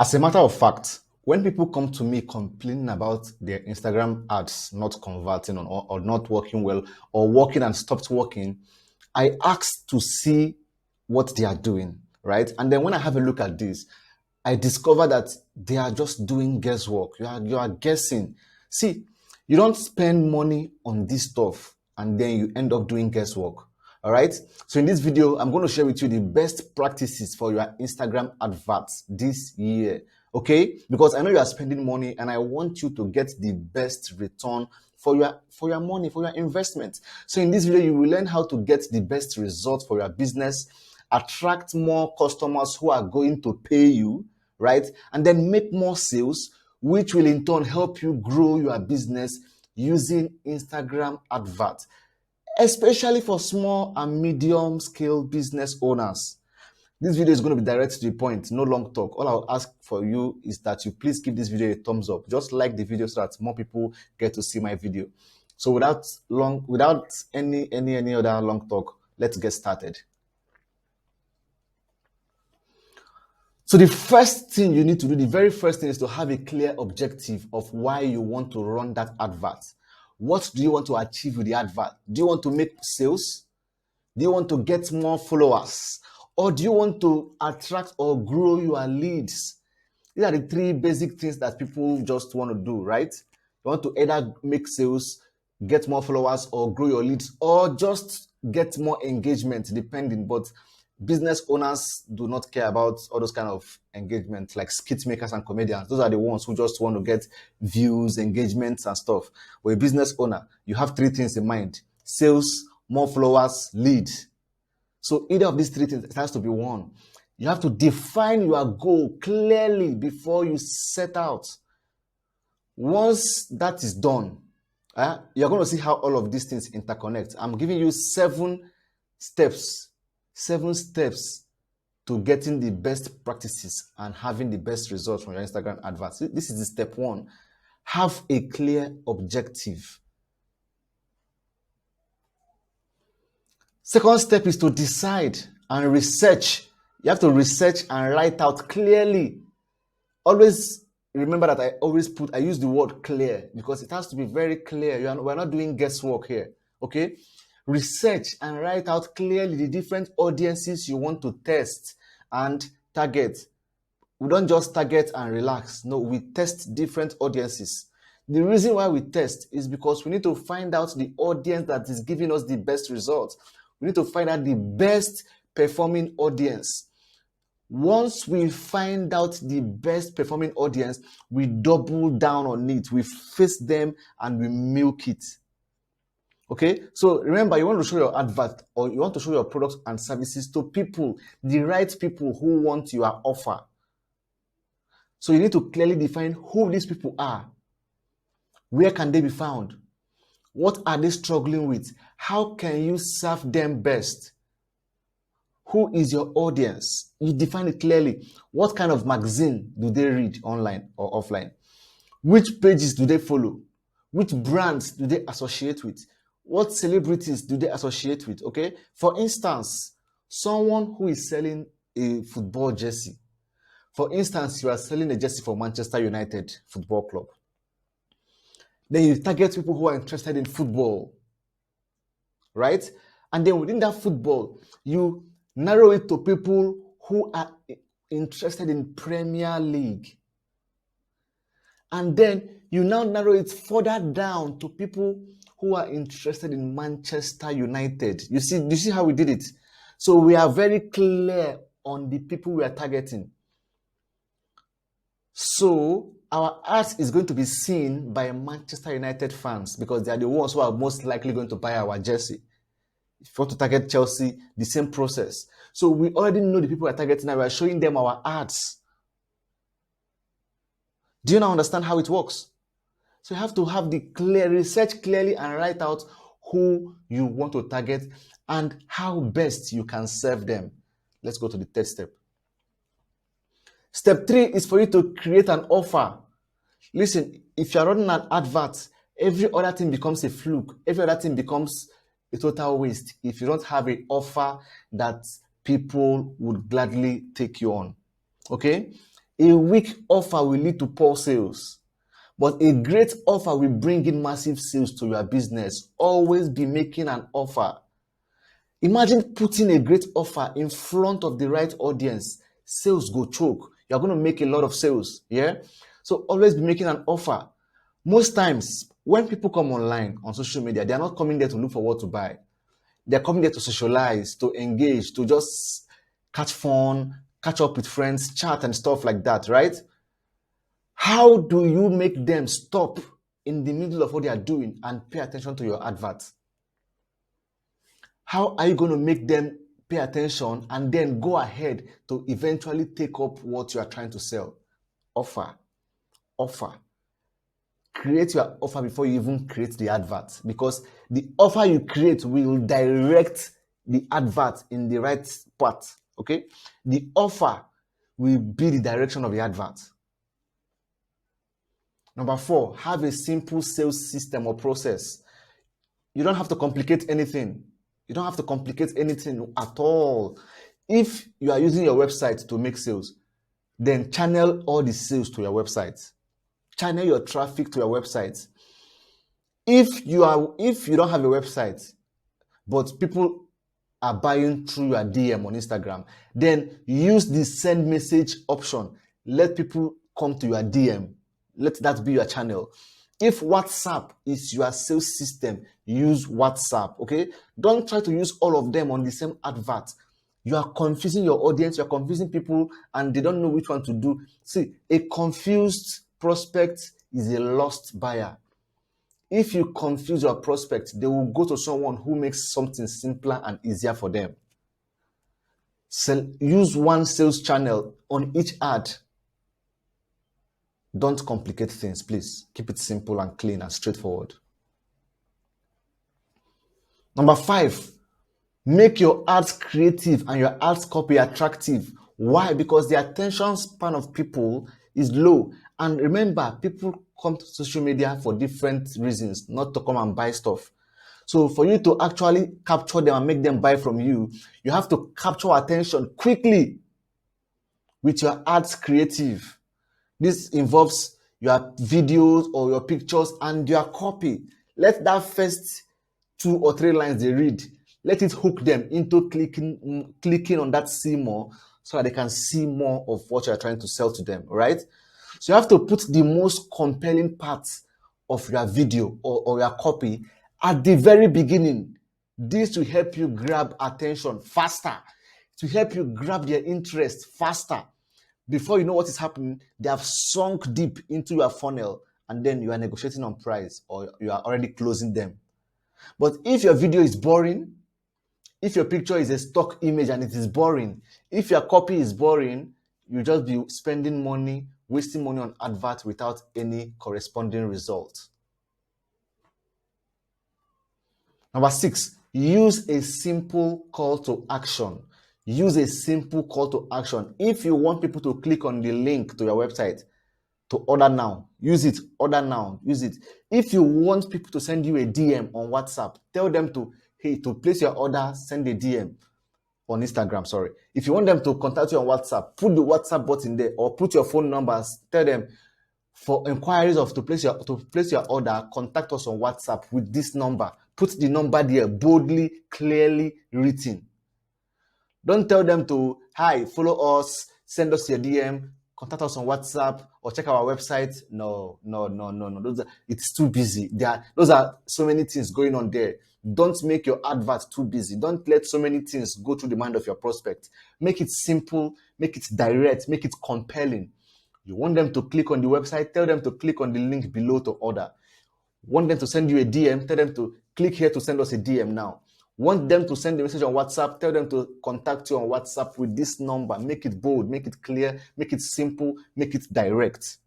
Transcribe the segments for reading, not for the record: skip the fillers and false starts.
As a matter of fact, when people come to me complaining about their Instagram ads not converting or not working well or working and stopped working, I ask to see what they are doing, right? And then when I have a look at this, I discover that they are just doing guesswork. You are guessing. See, you don't spend money on this stuff and then you end up doing guesswork. All right. So in this video, I'm going to share with you the best practices for your Instagram adverts this year. Okay, because I know you are spending money and I want you to get the best return for your money, for your investment. So in this video, you will learn how to get the best results for your business, attract more customers who are going to pay you, right? And then make more sales, which will in turn help you grow your business using Instagram adverts, especially for small and medium scale business owners. This video is going to be direct to the point, no long talk. All I'll ask for you is that you please give this video a thumbs up. Just like the video so that more people get to see my video. So without any other long talk, let's get started. So the first thing you need to do, the very first thing, is to have a clear objective of why you want to run that advert. What do you want to achieve with the advert? Do you want to make sales? Do you want to get more followers? Or do you want to attract or grow your leads? These are the three basic things that people just want to do, right? You want to either make sales, get more followers, or grow your leads, or just get more engagement, depending. But business owners do not care about all those kind of engagement, like skit makers and comedians. Those are the ones who just want to get views, engagements, and stuff. But a business owner, you have three things in mind: sales, more followers, lead. So either of these three things, it has to be one. You have to define your goal clearly before you set out. Once that is done, you're going to see how all of these things interconnect. I'm giving you 7 steps to getting the best practices and having the best results from your Instagram adverts. This is the step 1. Have a clear objective. Second step is to decide and research. You have to research and write out clearly. Always remember that I use the word clear because it has to be very clear. We're not doing guesswork here. Okay? Research and write out clearly the different audiences you want to test and target. We don't just target and relax. No, we test different audiences. The reason why we test is because we need to find out the audience that is giving us the best results. We need to find out the best performing audience. Once we find out the best performing audience, we double down on it. We face them and we milk it. Okay, so remember, you want to show your advert or you want to show your products and services to people, the right people who want your offer. So you need to clearly define who these people are. Where can they be found? What are they struggling with? How can you serve them best? Who is your audience? You define it clearly. What kind of magazine do they read online or offline? Which pages do they follow? Which brands do they associate with? What celebrities do they associate with? Okay. For instance, someone who is selling a football jersey. For instance, you are selling a jersey for Manchester United Football Club. Then you target people who are interested in football, right? And then within that football, you narrow it to people who are interested in Premier League. And then you now narrow it further down to people who are interested in Manchester United. You see how we did it? So we are very clear on the people we are targeting. So our ads is going to be seen by Manchester United fans because they are the ones who are most likely going to buy our jersey. If you want to target Chelsea, the same process. So we already know the people we are targeting and we are showing them our ads. Do you now understand how it works? So you have to have the clear research clearly and write out who you want to target and how best you can serve them. Let's go to the third step. Step 3 is for you to create an offer. Listen, if you're running an advert, every other thing becomes a fluke. Every other thing becomes a total waste if you don't have an offer that people would gladly take you on. Okay? A weak offer will lead to poor sales, but a great offer will bring in massive sales to your business. Always be making an offer. Imagine putting a great offer in front of the right audience. Sales go choke. You're going to make a lot of sales. Yeah. So always be making an offer. Most times, when people come online on social media, they are not coming there to look for what to buy. They're coming there to socialize, to engage, to just catch fun, catch up with friends, chat and stuff like that, right? How do you make them stop in the middle of what they are doing and pay attention to your advert? How are you going to make them pay attention and then go ahead to eventually take up what you are trying to sell? Offer. Create your offer before you even create the advert, because the offer you create will direct the advert in the right path. Okay, the offer will be the direction of the advert. Number 4, have a simple sales system or process. You don't have to complicate anything. You don't have to complicate anything at all. If you are using your website to make sales, then channel all the sales to your website. Channel your traffic to your website. If you don't have a website, but people are buying through your DM on Instagram, then use the send message option. Let people come to your DM. Let that be your channel. If WhatsApp is your sales system, use WhatsApp, okay? Don't try to use all of them on the same advert. You are confusing your audience, you are confusing people, and they don't know which one to do. See, a confused prospect is a lost buyer. If you confuse your prospect, they will go to someone who makes something simpler and easier for them. Use one sales channel on each ad. Don't complicate things, please. Keep it simple and clean and straightforward. Number 5, make your ads creative and your ads copy attractive. Why? Because the attention span of people is low. And remember, people come to social media for different reasons, not to come and buy stuff. So for you to actually capture them and make them buy from you, you have to capture attention quickly with your ads creative. This involves your videos or your pictures and your copy. Let that first 2 or 3 lines they read, let it hook them into clicking on that see more, so that they can see more of what you're trying to sell to them, right? So you have to put the most compelling parts of your video or your copy at the very beginning. This will help you grab attention faster. To help you grab their interest faster. Before you know what is happening, they have sunk deep into your funnel, and then you are negotiating on price or you are already closing them. But if your video is boring, if your picture is a stock image and it is boring, if your copy is boring, you just be spending money, wasting money on adverts without any corresponding result. Number 6, use a simple call to action. Use a simple call to action. If you want people to click on the link to your website to order now, use it. Order now, use it. If you want people to send you a DM on WhatsApp, tell them to place your order, send a DM on Instagram, sorry. If you want them to contact you on WhatsApp, put the WhatsApp button there or put your phone numbers. Tell them, for inquiries of to place your order, contact us on WhatsApp with this number. Put the number there, boldly, clearly written. Don't tell them to, hi, follow us, send us your DM, contact us on WhatsApp, or check our website. No. It's too busy. Those are so many things going on there. Don't make your advert too busy. Don't let so many things go through the mind of your prospect. Make it simple, make it direct, make it compelling. You want them to click on the website, tell them to click on the link below to order. Want them to send you a DM, tell them to click here to send us a DM now. Want them to send a message on WhatsApp, tell them to contact you on WhatsApp with this number. Make it bold, make it clear, make it simple, make it direct.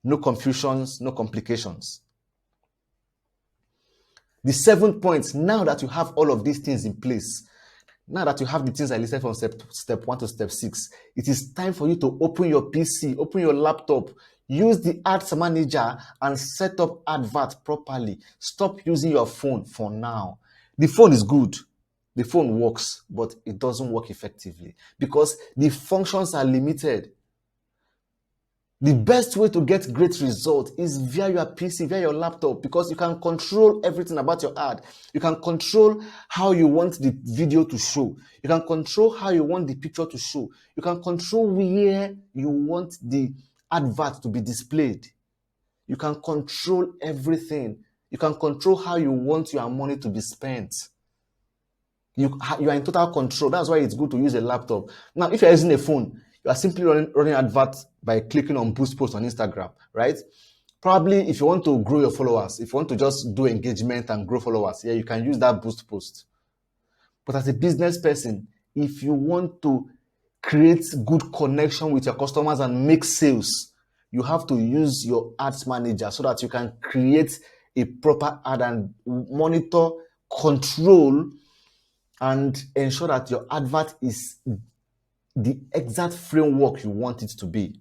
No confusions, no complications. The 7th point, now that you have all of these things in place, now that you have the things I listed from step 1 to step 6, it is time for you to open your PC, open your laptop, use the ads manager and set up adverts properly. Stop using your phone for now. The phone is good. The phone works, but it doesn't work effectively because the functions are limited. The best way to get great results is via your PC, via your laptop, because you can control everything about your ad. You can control how you want the video to show. You can control how you want the picture to show. You can control where you want the advert to be displayed. You can control everything. You can control how you want your money to be spent. You are in total control. That's why it's good to use a laptop. Now, if you're using a phone, you are simply running adverts by clicking on boost post on Instagram, right? Probably if you want to grow your followers, if you want to just do engagement and grow followers, yeah, you can use that boost post. But as a business person, if you want to create good connection with your customers and make sales, you have to use your ads manager so that you can create a proper ad and monitor, control, and ensure that your advert is the exact framework you want it to be.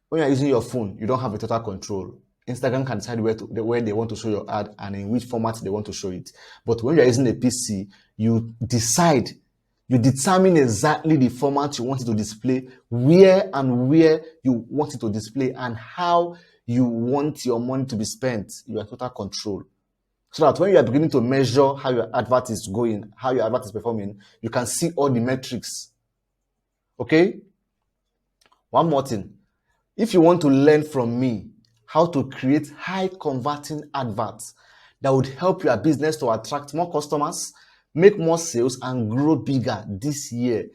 When you're using your phone, you don't have a total control. Instagram can decide where they want to show your ad and in which format they want to show it. But when you're using a PC, you determine exactly the format you want it to display, where you want it to display, and how you want your money to be spent. You are in total control. So that when you are beginning to measure how your advert is going, how your advert is performing, you can see all the metrics. Okay? One more thing. If you want to learn from me how to create high converting adverts that would help your business to attract more customers, make more sales, and grow bigger this year,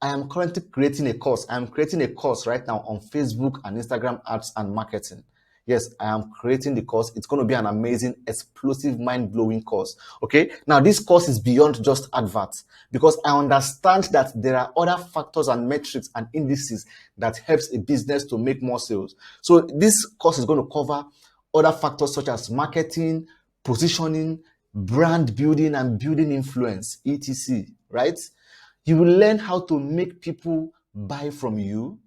I am currently creating a course. I am creating a course right now on Facebook and Instagram ads and marketing. Yes, I am creating the course. It's going to be an amazing, explosive, mind-blowing course. Okay. Now, this course is beyond just adverts because I understand that there are other factors and metrics and indices that helps a business to make more sales. So this course is going to cover other factors such as marketing, positioning, brand building, and building influence, etc. Right? You will learn how to make people buy from you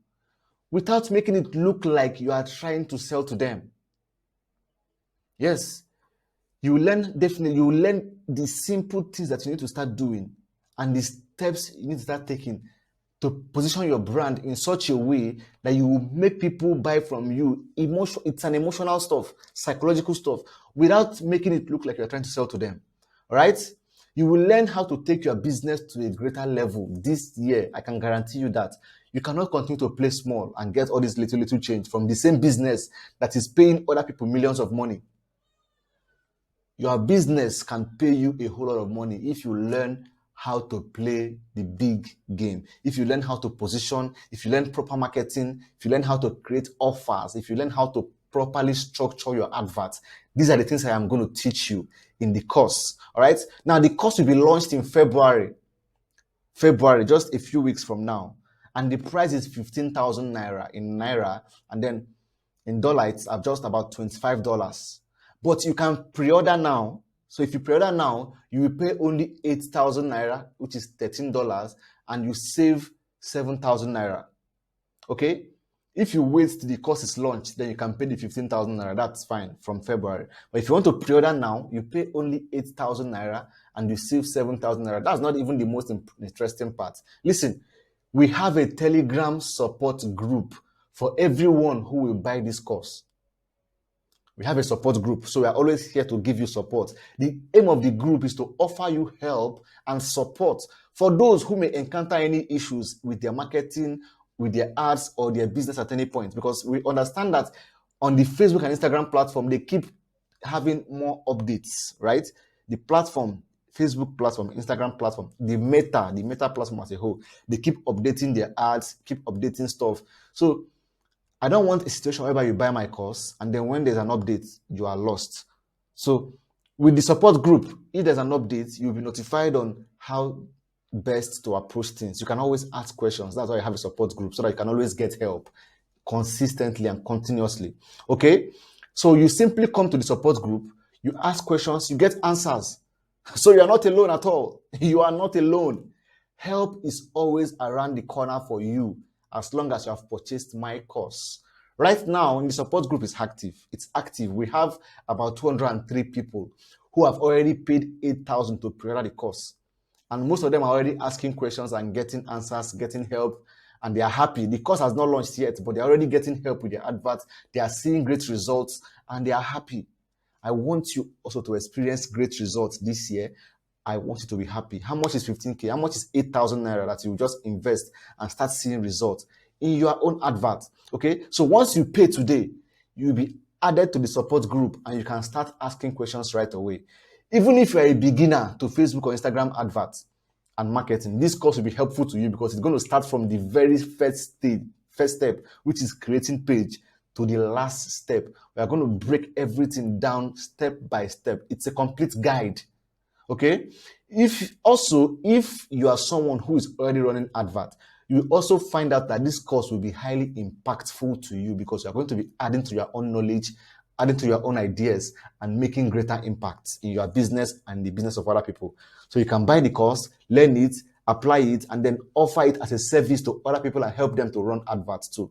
without making it look like you are trying to sell to them. Yes, you will learn the simple things that you need to start doing and the steps you need to start taking to position your brand in such a way that you will make people buy from you. It's an emotional stuff, psychological stuff, without making it look like you're trying to sell to them. All right? You will learn how to take your business to a greater level this year. I can guarantee you that. You cannot continue to play small and get all this little change from the same business that is paying other people millions of money. Your business can pay you a whole lot of money if you learn how to play the big game. If you learn how to position, if you learn proper marketing, if you learn how to create offers, if you learn how to properly structure your adverts. These are the things I am going to teach you in the course. All right. Now, the course will be launched in February, just a few weeks from now. And the price is 15,000 naira in naira. And then in dollar, it's just about $25. But you can pre-order now. So if you pre-order now, you will pay only 8,000 naira, which is $13, and you save 7,000 naira. Okay? If you wait till the course is launched, then you can pay the 15,000 naira. That's fine from February. But if you want to pre-order now, you pay only 8,000 naira and you save 7,000 naira. That's not even the most interesting part. Listen, we have a Telegram support group for everyone who will buy this course. We have a support group, so we are always here to give you support. The aim of the group is to offer you help and support for those who may encounter any issues with their marketing, with their ads, or their business at any point. Because we understand that on the Facebook and Instagram platform, they keep having more updates, right? The platform, Facebook platform, Instagram platform, the Meta platform as a whole, they keep updating their ads, keep updating stuff. So I don't want a situation whereby you buy my course and then when there's an update, you are lost. So with the support group, if there's an update, you'll be notified on how best to approach things. You can always ask questions. That's why you have a support group, so that you can always get help consistently and continuously. Okay? So you simply come to the support group, you ask questions, you get answers. So you're not alone at all. You are not alone. Help is always around the corner for you, as long as you have purchased my course. Right now, the support group is active. It's active. We have about 203 people who have already paid 8,000 to pre-order the course. And most of them are already asking questions and getting answers, getting help, and they are happy. The course has not launched yet, but they're already getting help with their adverts. They are seeing great results and they are happy. I want you also to experience great results this year. I want you to be happy. How much is 15K? How much is 8,000 naira that you just invest and start seeing results in your own advert? Okay, so once you pay today, you'll be added to the support group and you can start asking questions right away. Even if you're a beginner to Facebook or Instagram adverts and marketing, this course will be helpful to you because it's going to start from the very first step, which is creating page, to the last step. We are going to break everything down step by step. It's a complete guide. Okay. If you are someone who is already running advert, you will also find out that this course will be highly impactful to you because you are going to be adding to your own knowledge, adding to your own ideas, and making greater impacts in your business and the business of other people. So you can buy the course, learn it, apply it, and then offer it as a service to other people and help them to run adverts too.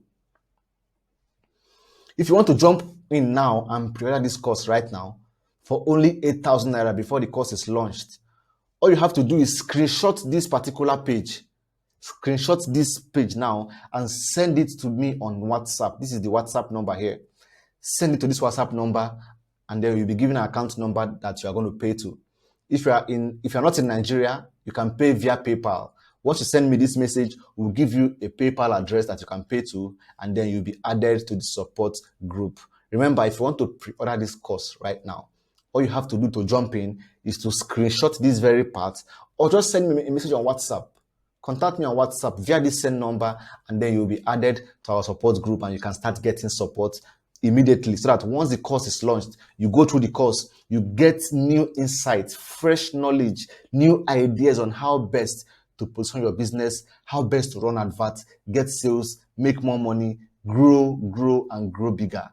If you want to jump in now and pre-order this course right now for only 8,000 naira before the course is launched, all you have to do is screenshot this particular page. Screenshot this page now and send it to me on WhatsApp. This is the WhatsApp number here. Send it to this WhatsApp number, and then you'll be given an account number that you are going to pay to. If you're not in Nigeria, you can pay via PayPal. Once you send me this message, we'll give you a PayPal address that you can pay to, and then you'll be added to the support group. Remember, if you want to pre-order this course right now, all you have to do to jump in is to screenshot this very part or just send me a message on WhatsApp. Contact me on WhatsApp via this same number, and then you'll be added to our support group and you can start getting support immediately, so that once the course is launched, you go through the course, you get new insights, fresh knowledge, new ideas on how best to position your business, how best to run adverts, get sales, make more money, grow, and grow bigger.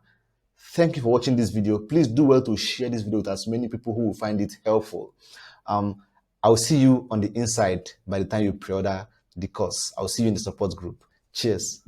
Thank you for watching this video. Please do well to share this video with as many people who will find it helpful. I'll see you on the inside by the time you pre-order the course. I'll see you in the support group. Cheers.